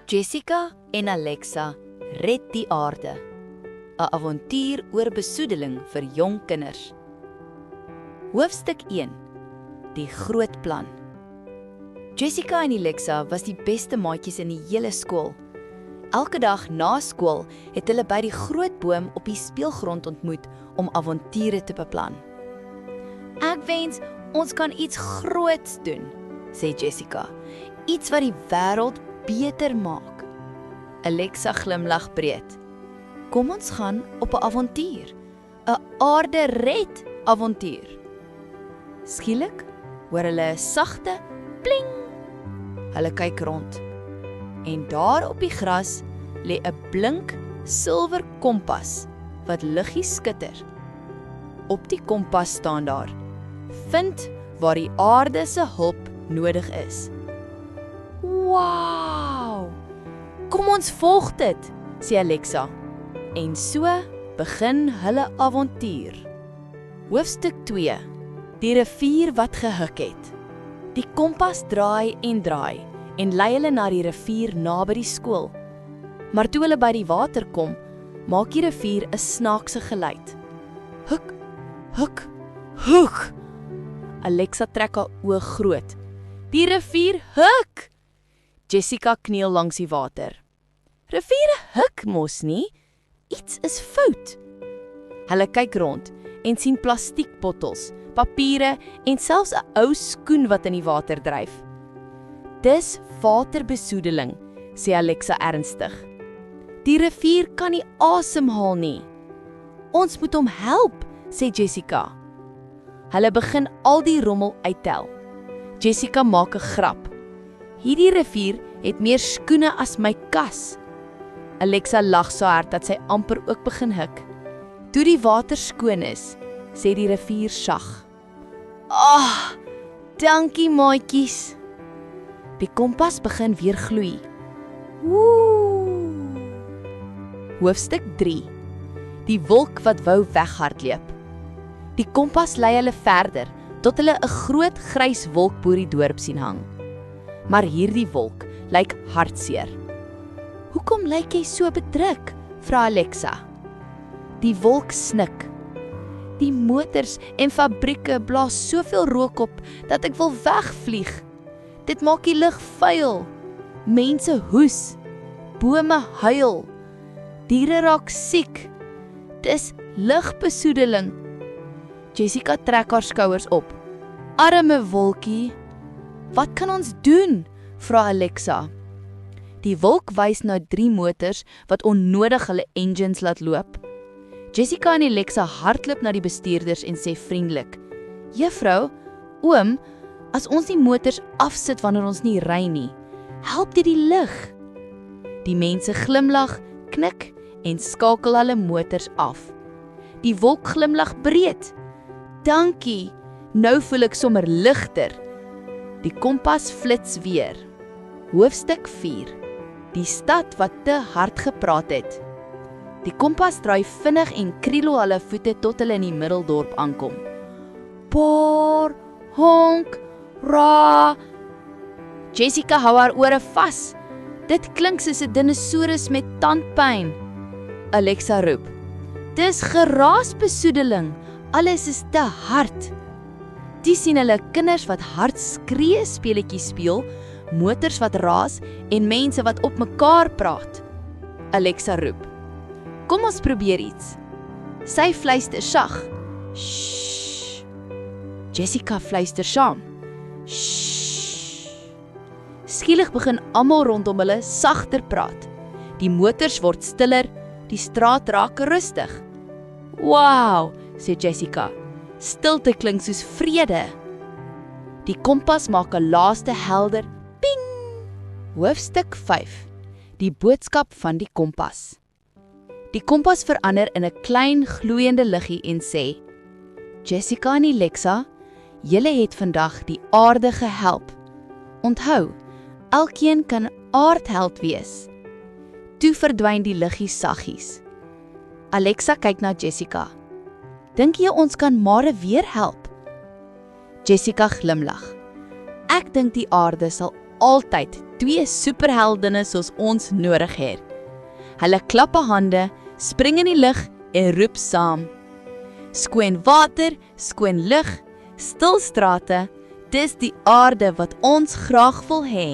Jessica en Alexa red die aarde. 'n Avontuur oor besoedeling vir jong kinders. Hoofstuk 1. Die groot plan. Jessica en Alexa was die beste maatjies in die hele skool. Elke dag na skool het hulle by die groot boom op die speelgrond ontmoet om avonture te beplan. "Ek wens ons kan iets groots doen," sê Jessica. "Iets wat die wêreld beter maak." Alexa glimlag breed. "Kom ons gaan op 'n avontuur, 'n aarde red avontuur." Skielik hoor hulle 'n sagte pling. Hulle kyk rond en daar op die gras lê 'n blink silwer kompas wat liggies skitter. Op die kompas staan daar: "Vind waar die aarde se hulp nodig is." "Wow! Kom ons volg dit," sê Alexa. En so begin hulle avontuur. Hoofstuk 2. Die rivier wat gehuk het. Die kompas draai en lei hulle na die rivier naby die skool. Maar toe hulle by die water kom, maak die rivier 'n snaakse geluid. Huk, huk, huk. Alexa trek haar oë groot. "Die rivier huk!" Jessica kniel langs die water. "Riviere huk mos nie, iets is fout." Hulle kyk rond en sien plastiekbottels, papiere en selfs 'n ou skoen wat in die water dryf. "Dis waterbesoedeling," sê Alexa ernstig. "Die rivier kan nie asemhaal nie." "Ons moet hom help," sê Jessica. Hulle begin al die rommel uittel. Jessica maak 'n grap. "Hierdie rivier het meer skoene as my kas." Alexa lag so hard dat sy amper ook begin hik. Toe die water skoon is, sê die rivier sag: Dankie maatjies." Die kompas begin weer gloei. Woe! Hoofstuk 3. Die wolk wat wou weghardloop. Die kompas lei hulle verder tot hulle 'n groot grys wolk bo die dorp sien hang. Maar hierdie wolk lyk hartseer. "Hoekom lyk jy so bedruk?" vra Alexa. Die wolk snik. "Die motors en fabrieke blaas soveel rook op dat ek wil wegvlieg. Dit maak die lug vuil. Mense hoes. Bome huil. Diere raak siek. Dis lugbesoedeling." Jessica trek haar skouers op. "Arme wolkie." "Wat kan ons doen?" vra Alexa. Die wolk wys na 3 motors wat onnodig hulle engines laat loop. Jessica en Alexa hardloop na die bestuurders en sê vriendelik: "Juffrou, oom, as ons die motors afsit wanneer ons nie ry nie, help dit die lig?" Die mense glimlag, knik en skakel hulle motors af. Die wolk glimlag breed. "Dankie, nou voel ek sommer ligter." Die kompas flits weer. Hoofstuk 4. Die stad wat te hard gepraat het. Die kompas draai vinnig en krielo hulle voete tot hulle in die middeldorp aankom. "Paar, honk, ra." Jessica hou haar ore vas. "Dit klink soos 'n dinosaurus met tandpyn." Alexa roep: "Dis geraasbesoedeling, alles is te hard." Die sien hulle kinders wat hard skree speletjies speel, motors wat raas en mense wat op mekaar praat. Alexa roep: "Kom ons probeer iets." Sy fluister sag: "Shh." Jessica fluister saam: "Shh." Skielik begin almal rondom hulle sagter praat. Die motors word stiller, die straat raak rustig. "Wow," sê Jessica. "Stilte klink soos vrede." Die kompas maak 'n laaste helder ping. Hoofstuk 5. Die boodskap van die kompas. Die kompas verander in 'n klein gloeiende liggie en sê: "Jessica en Alexa, julle het vandag die aarde gehelp. Onthou, elkeen kan 'n aardheld wees." Toe verdwyn die liggie saggies. Alexa kyk na Jessica. "Dink jy ons kan Mare weer help?" Jessica glimlag. Ek dink die aarde sal altyd 2 superheldinne soos ons nodig hê. Hulle klap hande, spring in die lug en roep saam. Skoon water, skoon lug, stil strate, dis die aarde wat ons graag wil hê.